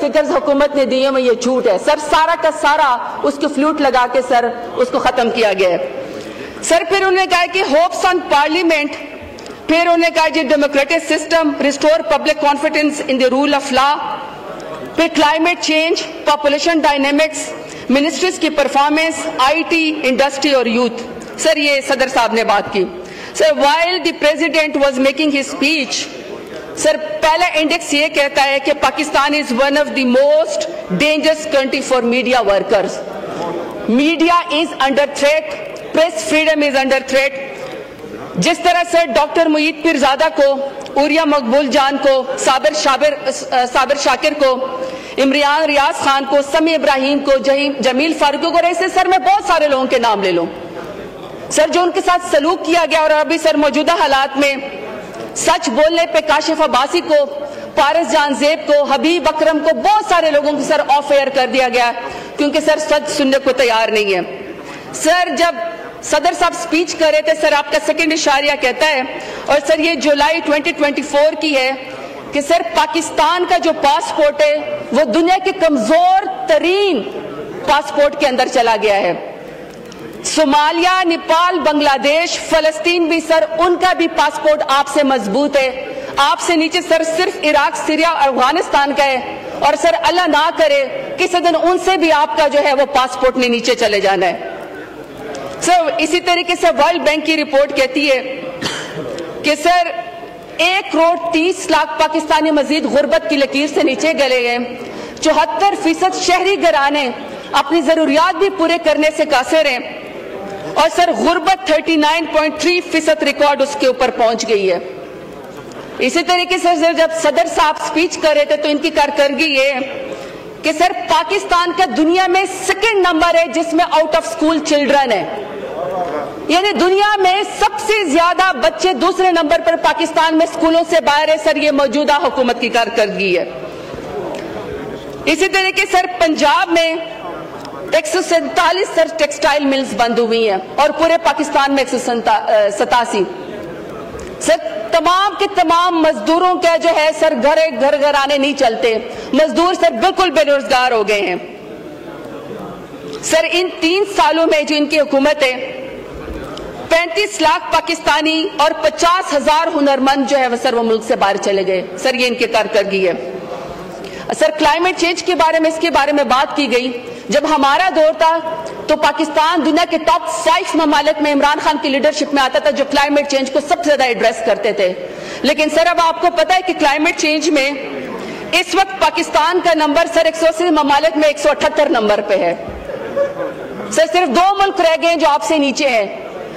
Figures حکومت نے دیے میں یہ جھوٹ ہے سر, سارا کا سارا اس کو فلوٹ لگا کے سر اس کو ختم کیا گیا ہے سر. پھر انہوں نے کہا کہ ہوپس آن پارلیمنٹ, پھر انہوں نے کہا جی democratic system, restore public confidence in the rule of law, پھر climate change, population dynamics, ministries کی پرفارمنس, آئی ٹی, انڈسٹری اور یوتھ. سر یہ صدر صاحب نے بات کی. سر while the president was making his speech, سر پہلا انڈیکس یہ کہتا ہے کہ Pakistan is one of the most dangerous country for media workers. Media is under threat, press freedom is under threat. جس طرح سر ڈاکٹر معید پیرزادہ کو, عوریہ مقبول جان کو, صابر شاکر کو, عمران ریاض خان کو, سمیع ابراہیم کو, جمیل فاروقی کو, اور ایسے سر میں بہت سارے لوگوں کے نام لے لوں سر جو ان کے ساتھ سلوک کیا گیا. اور ابھی سر موجودہ حالات میں سچ بولنے پہ کاشف عباسی کو, پارس جان زیب کو, حبیب اکرم کو, بہت سارے لوگوں کو سر آف ایئر کر دیا گیا کیونکہ سر سچ سننے کو تیار نہیں ہے. سر جب صدر صاحب سپیچ کر رہے تھے سر آپ کا سیکنڈ اشاریہ کہتا ہے, اور سر یہ جولائی 2024 کی ہے کہ سر پاکستان کا جو پاسپورٹ ہے وہ دنیا کے کمزور ترین پاسپورٹ کے اندر چلا گیا ہے. صومالیہ, نیپال, بنگلہ دیش, فلسطین بھی سر ان کا بھی پاسپورٹ آپ سے مضبوط ہے. آپ سے نیچے سر صرف عراق, سیریا اور افغانستان کا ہے, اور سر اللہ نہ کرے کسی دن ان سے بھی آپ کا جو ہے وہ پاسپورٹ نے نیچے چلے جانا ہے. سر اسی طریقے سے ورلڈ بینک کی رپورٹ کہتی ہے کہ سر 1,30,00,000 پاکستانی مزید غربت کی لکیر سے نیچے گلے گئے. 74% شہری گھرانے اپنی ضروریات بھی پورے کرنے سے قاصر ہیں, اور سر غربت 39.3% ریکارڈ اس کے اوپر پہنچ گئی ہے. اسی طریقے سے جب صدر صاحب سپیچ کر رہے تھے تو ان کی کارکردگی یہ کہ سر پاکستان کا دنیا میں سیکنڈ نمبر ہے جس میں آؤٹ آف سکول چلڈرن ہے, یعنی دنیا میں سب سے زیادہ بچے دوسرے نمبر پر پاکستان میں سکولوں سے باہر ہے. سر یہ موجودہ حکومت کی کارکردگی ہے. اسی طریقے سر پنجاب میں 147 سر ٹیکسٹائل ملز بند ہوئی ہیں اور پورے پاکستان میں 187. سر تمام کے تمام مزدوروں کا جو ہے سر گھر آنے نہیں چلتے, مزدور سر بالکل بے روزگار ہو گئے ہیں. سر ان 3 سالوں میں جو ان کی حکومت ہے 35 لاکھ پاکستانی اور 50,000 ہنرمند جو ہے وہ سر وہ ملک سے باہر چلے گئے. سر یہ ان کی کارکردگی ہے. سر کلائمیٹ چینج کے بارے میں اس کے بارے میں بات کی گئی. جب ہمارا دور تھا تو پاکستان دنیا کے ٹاپ 5 ممالک میں عمران خان کی لیڈرشپ میں آتا تھا جو کلائمیٹ چینج کو سب سے زیادہ ایڈریس کرتے تھے. لیکن سر اب آپ کو پتا ہے کہ کلائمیٹ چینج میں اس وقت پاکستان کا نمبر سر 180 ممالک میں 178 نمبر پہ ہے. سر صرف 2 ملک رہ گئے جو آپ سے نیچے ہیں,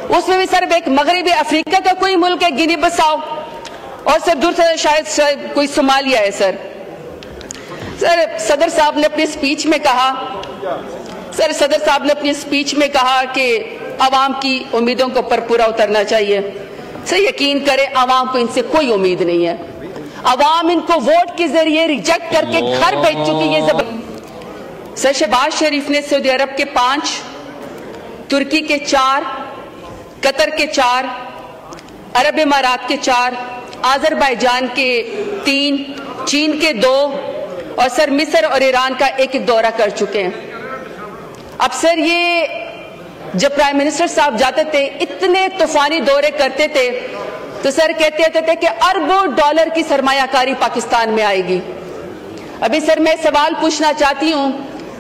اس میں بھی سر ایک مغربی افریقہ کا کوئی ملک ہے گینی بساؤ, اور سر دوسرا شاید کوئی صومالیہ ہے. سر صدر صاحب نے اپنی سپیچ میں کہا کہ عوام کی امیدوں کو پر پورا اترنا چاہیے. سر یقین کرے عوام کو ان سے کوئی امید نہیں ہے. عوام ان کو ووٹ کے ذریعے ریجیکٹ کر کے گھر بھیج چکی ہے. سر شہباز شریف نے سعودی عرب کے 5, ترکی کے 4, قطر کے 4, عرب امارات کے 4, آذربائیجان کے 3, چین کے 2, اور سر مصر اور ایران کا 1 دورہ کر چکے ہیں. اب سر یہ جب پرائم منسٹر صاحب جاتے تھے اتنے طوفانی دورے کرتے تھے تو سر کہتے تھے کہ اربوں ڈالر کی سرمایہ کاری پاکستان میں آئے گی. ابھی سر میں سوال پوچھنا چاہتی ہوں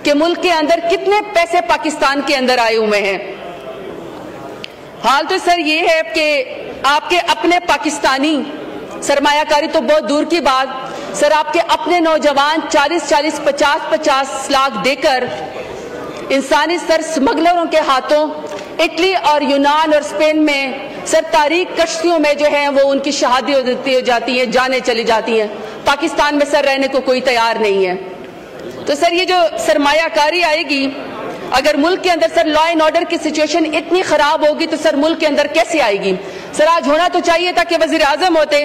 کہ ملک کے اندر کتنے پیسے پاکستان کے اندر آئے ہوئے ہیں. حال تو سر یہ ہے کہ آپ کے اپنے پاکستانی سرمایہ کاری تو بہت دور کی بات, سر آپ کے اپنے نوجوان 40-40, 50-50 لاکھ دے کر انسانی سر سمگلروں کے ہاتھوں اٹلی اور یونان اور اسپین میں سر تاریخ کشتیوں میں جو ہیں وہ ان کی شہادت ہو جاتی ہیں, جانیں چلی جاتی ہیں. پاکستان میں سر رہنے کو کوئی تیار نہیں ہے. تو سر یہ جو سرمایہ کاری آئے گی, اگر ملک کے اندر سر لا اینڈ آرڈر کی سچویشن اتنی خراب ہوگی تو سر ملک کے اندر کیسے آئے گی. سر آج ہونا تو چاہیے تھا کہ وزیر اعظم ہوتے.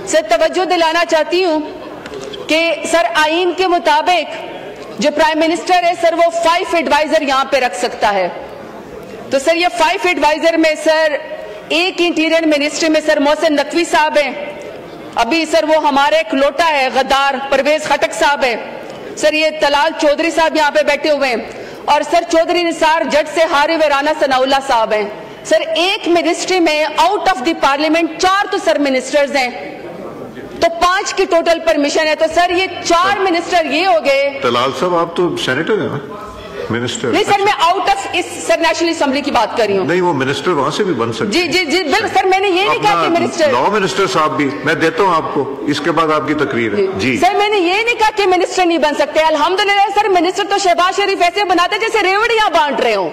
سر توجہ دلانا چاہتی ہوں کہ سر آئین کے مطابق جو پرائم منسٹر ہے سر وہ 5 ایڈوائزر یہاں پہ رکھ سکتا ہے. تو سر یہ 5 ایڈوائزر میں سر ایک انٹیریئر منسٹری میں سر محسن نقوی صاحب ہیں, ابھی سر وہ ہمارے ایک لوٹا ہے غدار پرویز خٹک صاحب ہے سر, یہ طلال چودھری صاحب یہاں پہ بیٹھے ہوئے ہیں, اور سر چودھری نثار جج سے ہاری ویرانہ ثناء اللہ صاحب ہیں. سر ایک منسٹری میں آؤٹ آف دی پارلیمنٹ 4 تو سر منسٹرز ہیں, تو 5 کی ٹوٹل پرمیشن ہے, تو سر یہ 4 منسٹر یہ ہو گئے. طلال صاحب آپ تو سینیٹر ہیں نا, منسٹر نہیں سر, میں آؤٹ آف اس سر نیشنل اسمبلی کی بات کر رہی ہوں. نہیں وہ منسٹر وہاں سے بھی بن سکتے ہیں. جی بالکل سر, میں نے یہ نہیں کہا کہ منسٹر لا منسٹر صاحب بھی میں دیتا ہوں آپ کو, اس کے بعد آپ کی تقریر ہے. جی سر میں نے یہ نہیں کہا کہ منسٹر نہیں بن سکتے. الحمدللہ سر منسٹر تو شہباز شریف ایسے بناتے جیسے ریوڑیاں بانٹ رہے ہوں.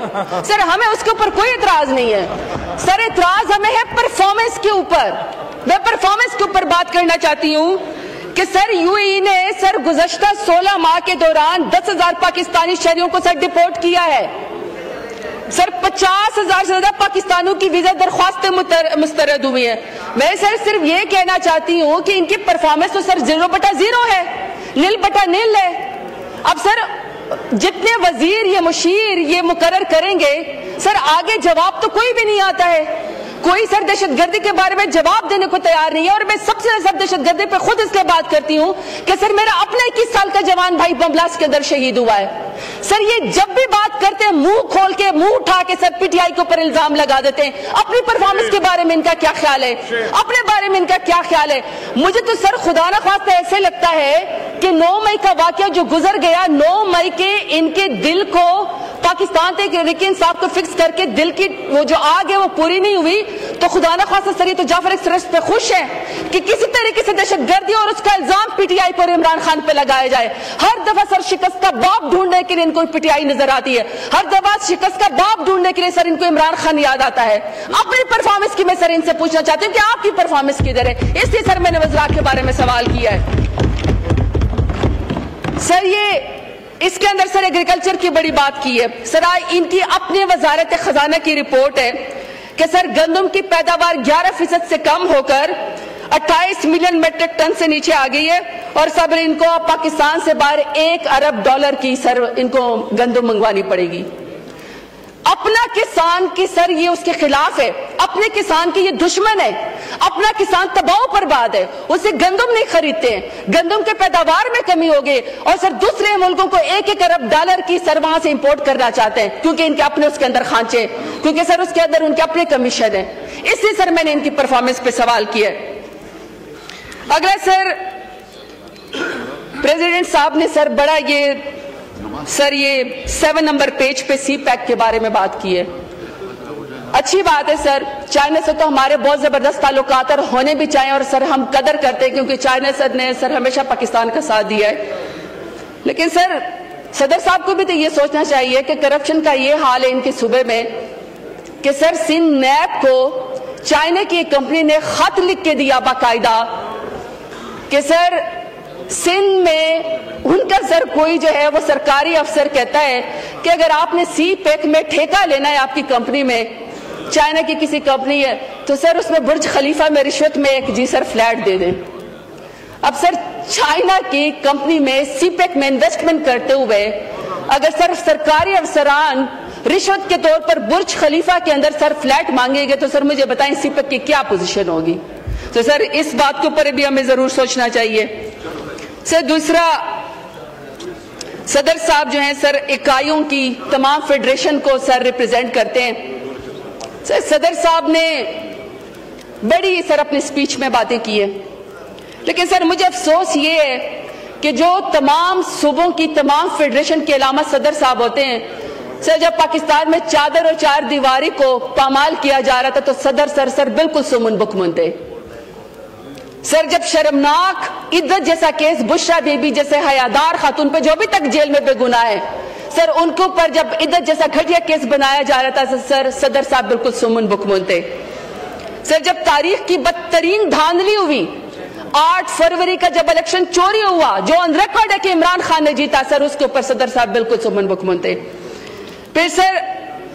سر ہمیں اس کے اوپر کوئی اعتراض نہیں ہے. سر اعتراض ہمیں ہے پرفارمنس کے اوپر. میں پرفارمنس کے اوپر بات کرنا چاہتی ہوں کہ سر یو اے ای نے سر گزشتہ 16 ماہ کے دوران 10,000 پاکستانی شہریوں کو سر ڈیپورٹ کیا ہے. سر 50,000 سے زیادہ پاکستانوں کی ویزا درخواستیں مسترد ہوئی ہیں. میں سر صرف یہ کہنا چاہتی ہوں کہ ان کی پرفارمنس تو سر 0/0 ہے, 0/0 ہے. اب سر جتنے وزیر یہ مشیر یہ مقرر کریں گے سر آگے جواب تو کوئی بھی نہیں آتا ہے. کوئی سر دہشت گردی کے بارے میں جواب دینے کو تیار نہیں ہے. اور میں سب سے زیادہ دہشت گردی پہ خود اس لیے بات کرتی ہوں کہ سر میرا اپنا 21 سال کا جوان بھائی بم بلاسٹ کے اندر شہید ہوا ہے. سر یہ جب بھی بات کرتے ہیں منہ کھول کے منہ اٹھا کے سر پی ٹی آئی کے اوپر الزام لگا دیتے ہیں. اپنی پرفارمنس کے بارے میں ان کا کیا خیال ہے, اپنے بارے میں ان کا کیا خیال ہے؟ مجھے تو سر خدا نہ خواستہ ایسے لگتا ہے کہ 9 مئی کا واقعہ جو گزر گیا, 9 مئی کے ان کے دل کو پاکستان تحریک انصاف کو فکس کر کے دل کی وہ جو آگ ہے وہ پوری نہیں ہوئی. تو خدا نہ خواستہ سر یہ تو جعفر ایکسپریس پہ خوش ہے کہ کسی طریقے سے دہشت گردی اور اس کا الزام پی ٹی آئی پر عمران خان پہ لگایا جائے. ہر دفعہ سر شکست کا باپ ڈھونڈنے کے لیے ان کو پی ٹی آئی نظر آتی ہے. ہر دفعہ شکست کا باپ ڈھونڈنے کے لیے سر ان کو عمران خان یاد آتا ہے. اپنی پرفارمنس کی میں سر ان سے پوچھنا چاہتی ہوں کہ آپ کی پرفارمنس کدھر ہے؟ اس لیے سر میں نے وزراء کے بارے میں سوال کیا ہے. سر یہ اس کے اندر سر ایگریکلچر کی بڑی بات کی ہے. سر ان کی اپنی وزارت خزانہ کی رپورٹ ہے کہ سر گندم کی پیداوار 11% سے کم ہو کر 28 ملین میٹرک ٹن سے نیچے آ گئی ہے, اور سب ان کو پاکستان سے باہر $1 ارب کی سر ان کو گندم منگوانی پڑے گی. اپنا کسان کی سر یہ اس کے خلاف ہے, اپنے کسان کی یہ دشمن ہے. اپنا کسان تباہ و برباد ہے, اسے گندم نہیں خریدتے ہیں, گندم کے پیداوار میں کمی ہو گئی, اور سر دوسرے ملکوں کو $1 ارب کی سر وہاں سے امپورٹ کرنا چاہتے ہیں کیونکہ ان کے اپنے اس کے اندر خانچے, کیونکہ سر اس کے اندر ان کے اپنے کمیشن ہیں. اس لیے سر میں نے ان کی پرفارمنس پہ سوال کیا ہے. اگلا سر پریزیڈنٹ صاحب نے سر بڑا یہ 7 نمبر پیج پہ سی پیک کے بارے میں بات کی ہے. اچھی بات ہے سر, چائنا سے تو ہمارے بہت زبردست تعلقات اور ہونے بھی چاہیے, اور سر ہم قدر کرتے ہیں کیونکہ چائنا سر نے سر ہمیشہ پاکستان کا ساتھ دیا ہے. لیکن سر صدر صاحب کو بھی تو یہ سوچنا چاہیے کہ کرپشن کا یہ حال ہے ان کے صوبے میں کہ سر سندھ نیب کو چائنا کی ایک کمپنی نے خط لکھ کے دیا باقاعدہ کہ سر سندھ میں ان کا سر کوئی جو ہے وہ سرکاری افسر کہتا ہے کہ اگر آپ نے سی پیک میں ٹھیکہ لینا ہے آپ کی کمپنی میں, چائنا کی کسی کمپنی ہے, تو سر اس میں برج خلیفہ میں رشوت میں ایک سر فلیٹ دے دیں. اب سر چائنا کی کمپنی میں سی پیک میں انویسٹمنٹ کرتے ہوئے اگر سر سرکاری افسران رشوت کے طور پر برج خلیفہ کے اندر سر فلیٹ مانگیں گے تو سر مجھے بتائیں سی پیک کی کیا پوزیشن ہوگی؟ تو سر اس بات کے اوپر بھی ہمیں ضرور سوچنا چاہیے. سر دوسرا, صدر صاحب جو ہیں سر اکائیوں کی تمام فیڈریشن کو سر ریپریزنٹ کرتے ہیں. سر صدر صاحب نے بڑی سر اپنی سپیچ میں باتیں کی ہیں, لیکن سر مجھے افسوس یہ ہے کہ جو تمام صوبوں کی تمام فیڈریشن کے علامہ صدر صاحب ہوتے ہیں, سر جب پاکستان میں چادر اور چار دیواری کو پامال کیا جا رہا تھا تو صدر سر بالکل سمن بکمن تھے. سر جب شرمناک عدت جیسا کیس بشرا بی بی جیسے حیادار خاتون پہ جو ابھی تک جیل میں بے گناہ ہے, سر ان کے اوپر جب عدت جیسا گھٹیا کیس بنایا جا رہا تھا سر صدر صاحب بالکل سمن بکمن تھے. سر جب تاریخ کی بدترین دھاندلی ہوئی 8 فروری کا جب الیکشن چوری ہوا جو آن ریکارڈ ہے کہ عمران خان نے جیتا, سر اس کے اوپر صدر صاحب بالکل سمن بکمن تھے. پھر سر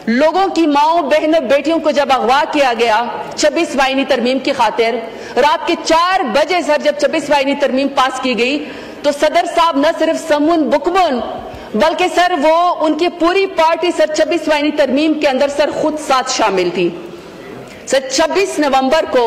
لوگوں کی ماؤں بہنوں بیٹیوں کو جب اغوا کیا گیا 26 آئینی ترمیم کی خاطر, رات کے 4 بجے سر جب 26 آئینی ترمیم پاس کی گئی تو صدر صاحب نہ صرف سمن بکمن بلکہ سر وہ ان کی پوری پارٹی سر 26 آئینی ترمیم کے اندر سر خود ساتھ شامل تھی. سر 26 نومبر کو